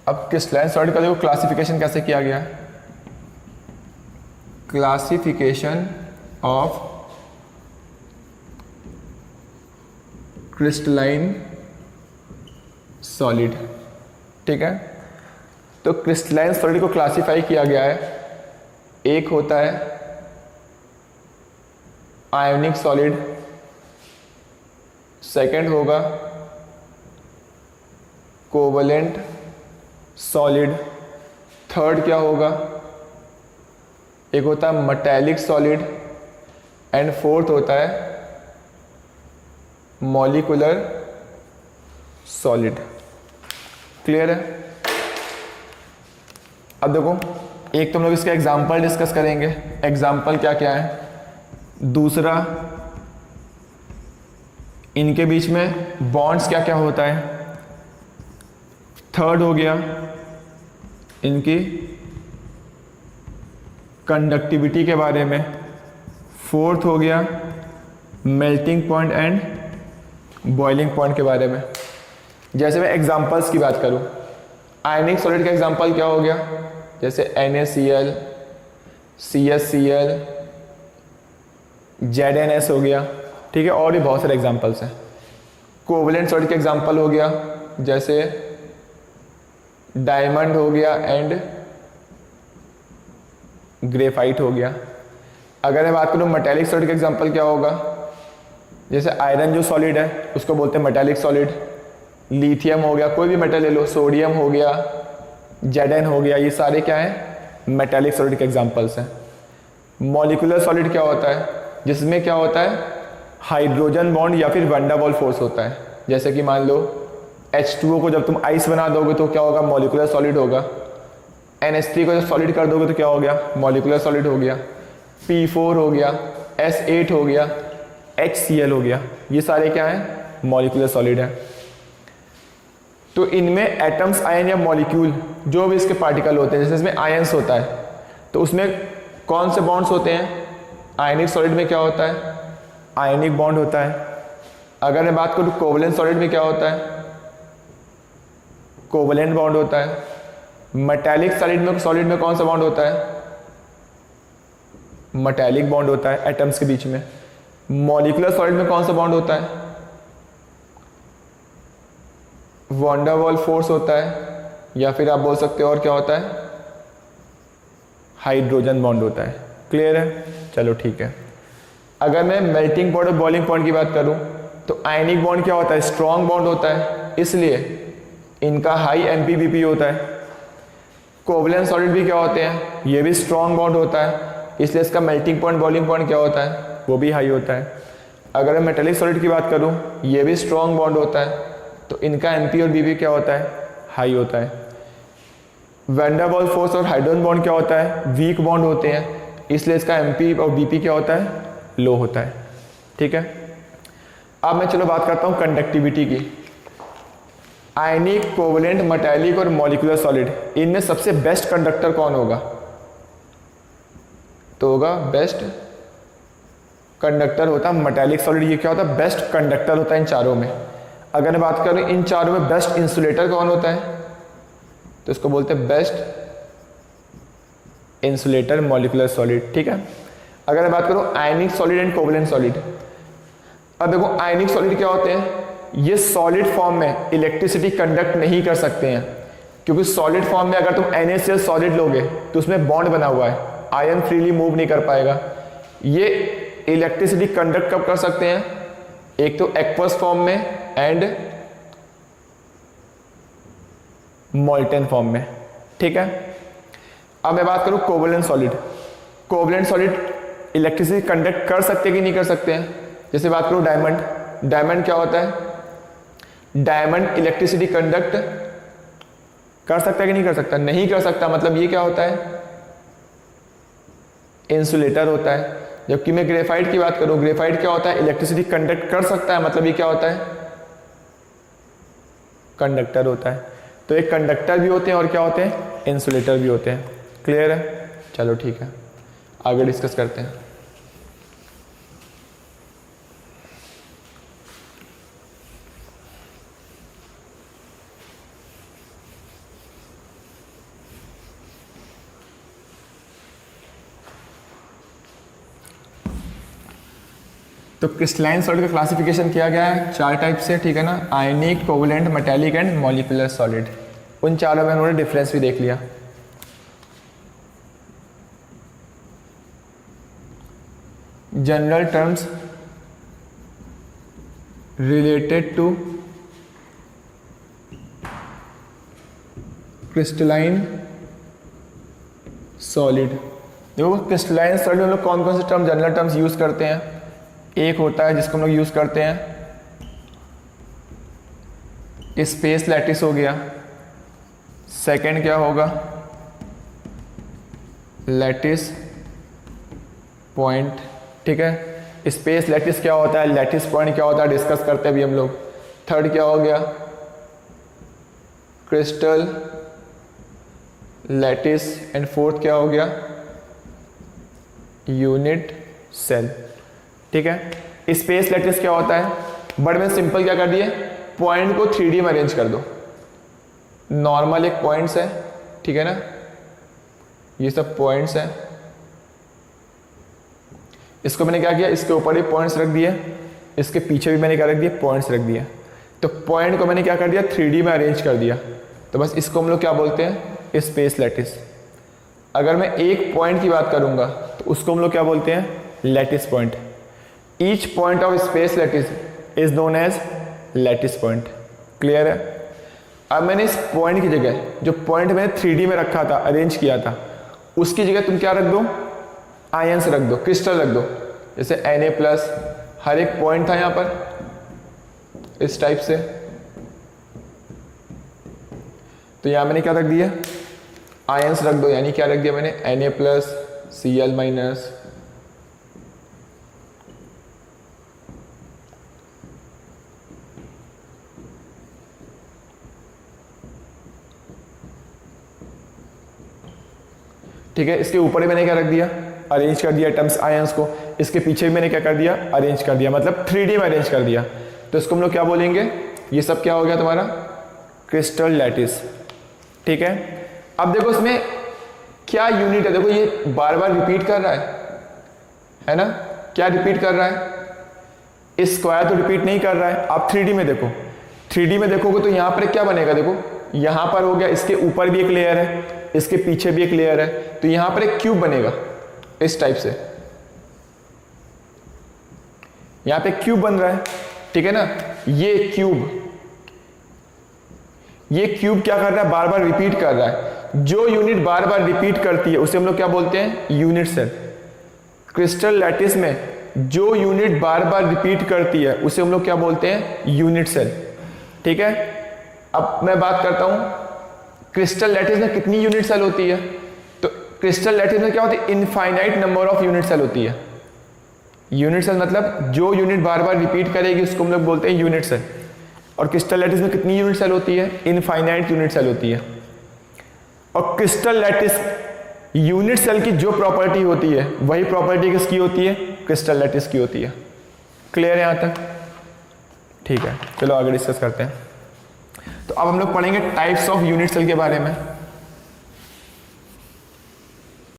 अब crystalline solid का देखो क्लासिफिकेशन कैसे किया गया है। क्लासिफिकेशन ऑफ क्रिस्टलाइन सॉलिड, ठीक है। तो क्रिस्टलाइन सॉलिड को क्लासिफाई किया गया है, एक होता है आयोनिक सॉलिड, सेकंड होगा कोवलेंट सॉलिड, थर्ड क्या होगा, एक होता है मेटालिक सॉलिड, एंड फोर्थ होता है मॉलिक्यूलर सॉलिड। क्लियर है। अब देखो एक तो हम लोग इसका एग्जाम्पल डिस्कस करेंगे, एग्जाम्पल क्या क्या है, दूसरा इनके बीच में बॉन्ड्स क्या क्या होता है, थर्ड हो गया इनकी कंडक्टिविटी के बारे में, फोर्थ हो गया melting point and boiling point के बारे में। जैसे मैं एग्जांपल्स की बात करूं, आयनिक सॉलिड का एग्जांपल क्या हो गया, जैसे NaCl, CsCl, ZnS हो गया, ठीक है, और भी बहुत सारे एग्जांपल्स हैं। कोवलेंट सॉलिड का एग्जांपल हो गया जैसे डायमंड हो गया एंड ग्रेफाइट हो गया। अगर मैं बात करूं मेटालिक सॉलिड का एग्जांपल क्या होगा, जैसे आयरन जो सॉलिड है उसको बोलते हैं मेटालिक सॉलिड, लिथियम हो गया, कोई भी मेटल ले लो, सोडियम हो गया, Zn हो गया, ये सारे क्या हैं मेटालिक सॉलिड के एग्जांपल्स हैं। मॉलिक्यूलर सॉलिड क्या होता है, जिसमें क्या होता है हाइड्रोजन बॉन्ड या फिर वैन डर वाल्स फोर्स होता है। जैसे कि मान लो H2O को जब तुम आइस बना दोगे तो क्या होगा, मॉलिक्यूलर सॉलिड होगा। NH3 को जब सॉलिड कर दोगे तो क्या हो गया, मॉलिक्यूलर सॉलिड हो गया। P4 हो गया, S8 हो गया, HCl हो गया, ये सारे क्या हैं मॉलिक्यूलर सॉलिड है। तो इनमें एटम्स, आयन या मॉलिक्यूल जो भी इसके पार्टिकल होते हैं, जैसे इसमें आयंस होता है तो उसमें कौन से बॉन्ड्स होते हैं, आयनिक सॉलिड में क्या होता है आयनिक बॉन्ड होता है। अगर मैं बात करूं कोवलेंट सॉलिड में क्या होता है, कोवलेंट बॉन्ड होता है। मेटालिक सॉलिड में कौन सा बॉन्ड होता है, मेटालिक बॉन्ड होता है एटम्स के बीच में। मॉलिक्यूलर सॉलिड में कौन सा बॉन्ड होता है, वैन डर वाल्स फोर्स होता है, या फिर आप बोल सकते हो और क्या होता है हाइड्रोजन बॉन्ड होता है। क्लियर है, चलो ठीक है। अगर मैं मेल्टिंग पॉइंट और बॉइलिंग पॉइंट की बात करूं तो आयनिक बॉन्ड क्या होता है, स्ट्रॉन्ग बॉन्ड होता है, इसलिए इनका हाई MPBP होता है। कोवलेंट सॉलिड भी क्या होते हैं, ये भी स्ट्रॉन्ग बॉन्ड होता है, इसलिए इसका मेल्टिंग पॉइंट बॉइलिंग पॉइंट क्या होता है, वो भी हाई होता है। अगर मैं मेटालिक सॉलिड की बात करूं, ये भी स्ट्रॉन्ग बॉन्ड होता है, तो इनका MP और BP क्या होता है, हाई होता है। वैन डर वाल्स फोर्स और हाइड्रोजन बॉन्ड क्या होता है, वीक बॉन्ड होते हैं, इसलिए इसका MP और BP क्या होता है, लो होता है। ठीक है, अब मैं चलो बात करता हूं कंडक्टिविटी की। आयनिक, कोवलेंट, मेटालिक और मॉलिक्यूलर सॉलिड, इनमें सबसे बेस्ट कंडक्टर कौन होगा, तो होगा बेस्ट कंडक्टर होता है मेटालिक सॉलिड। ये क्या होता है, बेस्ट कंडक्टर होता है इन चारों में। अगर मैं बात करूं इन चारों में बेस्ट इंसुलेटर कौन होता है, तो इसको बोलते हैं बेस्ट इंसुलेटर मॉलिक्यूलर सॉलिड। ठीक है, अगर मैं बात करूं आयनिक सॉलिड एंड कोवलेंट सॉलिड, अब देखो आयनिक सॉलिड क्या होते हैं, ये सॉलिड फॉर्म में इलेक्ट्रिसिटी कंडक्ट नहीं कर सकते हैं, क्योंकि सॉलिड फॉर्म में अगर तुम NaCl सॉलिड लोगे तो उसमें बॉन्ड बना हुआ है, आयन फ्रीली मूव नहीं कर पाएगा। ये इलेक्ट्रिसिटी कंडक्ट कब कर सकते हैं, एक तो एक्वस फॉर्म में एंड मोल्टेन फॉर्म में। ठीक है, अब मैं बात करूं covalent solid. Covalent solid electricity conduct कर सकते कि नहीं कर सकते हैं। जैसे बात करूं डायमंड, डायमंड क्या होता है, डायमंड इलेक्ट्रिसिटी कंडक्ट कर सकता है कि नहीं कर सकता, नहीं कर सकता, मतलब ये क्या होता है, इंसुलेटर होता है। जबकि मैं ग्रेफाइट की बात करूं, ग्रेफाइट क्या होता है, इलेक्ट्रिसिटी कंडक्ट कर सकता है, मतलब ये क्या होता है, कंडक्टर होता है। तो एक कंडक्टर भी होते हैं और क्या होते हैं, इंसुलेटर भी होते हैं। क्लियर है, चलो ठीक है, आगे डिस्कस करते हैं। तो क्रिस्टलाइन सॉलिड का क्लासिफिकेशन किया गया है 4 टाइप से, ठीक है ना, ionic, covalent, metallic and molecular solid. उन चारों में उन्होंने डिफरेंस भी देख लिया। General terms related to crystalline solid. देखो क्रिस्टलाइन सॉलिड में हम लोग कौन कौन से टर्म, जनरल टर्म्स यूज करते हैं। एक होता है जिसको हम लोग यूज करते हैं स्पेस लैटिस हो गया। सेकंड क्या होगा, लैटिस पॉइंट, ठीक है। स्पेस लैटिस क्या होता है, लैटिस पॉइंट क्या होता है, डिस्कस करते हैं अभी हम लोग। थर्ड क्या हो गया, क्रिस्टल लैटिस एंड फोर्थ क्या हो गया, यूनिट सेल, ठीक है। स्पेस लैटिस क्या होता है, बड़े में सिंपल क्या कर दिए, पॉइंट को 3D में अरेंज कर दो। नॉर्मल एक पॉइंट्स है, ठीक है ना, ये सब पॉइंट्स है। इसको मैंने क्या किया, इसके ऊपर भी पॉइंट्स रख दिए, इसके पीछे भी मैंने क्या रख दिया, पॉइंट्स रख दिए। तो पॉइंट को मैंने क्या कर दिया, 3D में अरेंज कर दिया। तो बस इसको हम लोग क्या बोलते हैं, स्पेस लैटिस। अगर मैं एक पॉइंट की बात करूंगा तो उसको हम लोग क्या बोलते हैं, lattice point. Each point of space lattice is known as lattice point. Clear है। अब मैंने इस पॉइंट की जगह, जो पॉइंट मैंने 3D में रखा था, अरेंज किया था, उसकी जगह तुम क्या रख दो, आयंस रख दो, क्रिस्टल रख दो। जैसे Na+, हर एक पॉइंट था यहां पर इस टाइप से, तो यहां मैंने क्या रख दिया, आयंस रख दो। यानी क्या रख दिया मैंने, Na+, Cl-, ठीक है। इसके ऊपर ही मैंने क्या रख दिया, अरेंज कर दिया एटम्स, आयंस को। इसके पीछे भी मैंने क्या कर दिया, अरेंज कर दिया, मतलब 3D में अरेंज कर दिया। तो इसको हम लोग क्या बोलेंगे, ये सब क्या हो गया तुम्हारा, क्रिस्टल लैटिस, ठीक है। अब देखो इसमें क्या यूनिट है, देखो ये बार बार रिपीट कर रहा है ना, क्या रिपीट कर रहा है, स्क्वायर तो रिपीट नहीं कर रहा है। आप 3D में देखो, 3D में देखोगे तो यहां पर क्या बनेगा, देखो यहां पर हो गया, इसके ऊपर भी एक लेयर है, इसके पीछे भी एक लेयर है, तो यहां पर एक क्यूब बनेगा इस टाइप से। यहां पे क्यूब बन रहा है, ठीक है ना। ये क्यूब क्या कर रहा है, बार बार रिपीट कर रहा है। जो यूनिट बार बार रिपीट करती है उसे हम लोग क्या बोलते हैं, यूनिट सेल। क्रिस्टल लैटिस में जो यूनिट बार बार रिपीट करती है उसे हम लोग क्या बोलते हैं, यूनिट सेल, ठीक है। अब मैं बात करता हूं क्रिस्टल लैटिस में कितनी यूनिट सेल होती है। तो क्रिस्टल लैटिस में क्या होती है, infinite number of unit cell होती है। यूनिट सेल मतलब जो यूनिट बार बार रिपीट करेगी उसको हम लोग बोलते हैं यूनिट सेल। और क्रिस्टल लैटिस में कितनी यूनिट सेल होती है, इनफाइनाइट यूनिट सेल होती है। और क्रिस्टल लैटिस यूनिट सेल की जो प्रॉपर्टी होती है वही प्रॉपर्टी किसकी होती है, क्रिस्टल लैटिस की होती है। क्लियर है यहां तक, ठीक है। चलो आगे डिस्कस करते हैं। तो अब हम लोग पढ़ेंगे टाइप्स ऑफ यूनिट सेल के बारे में।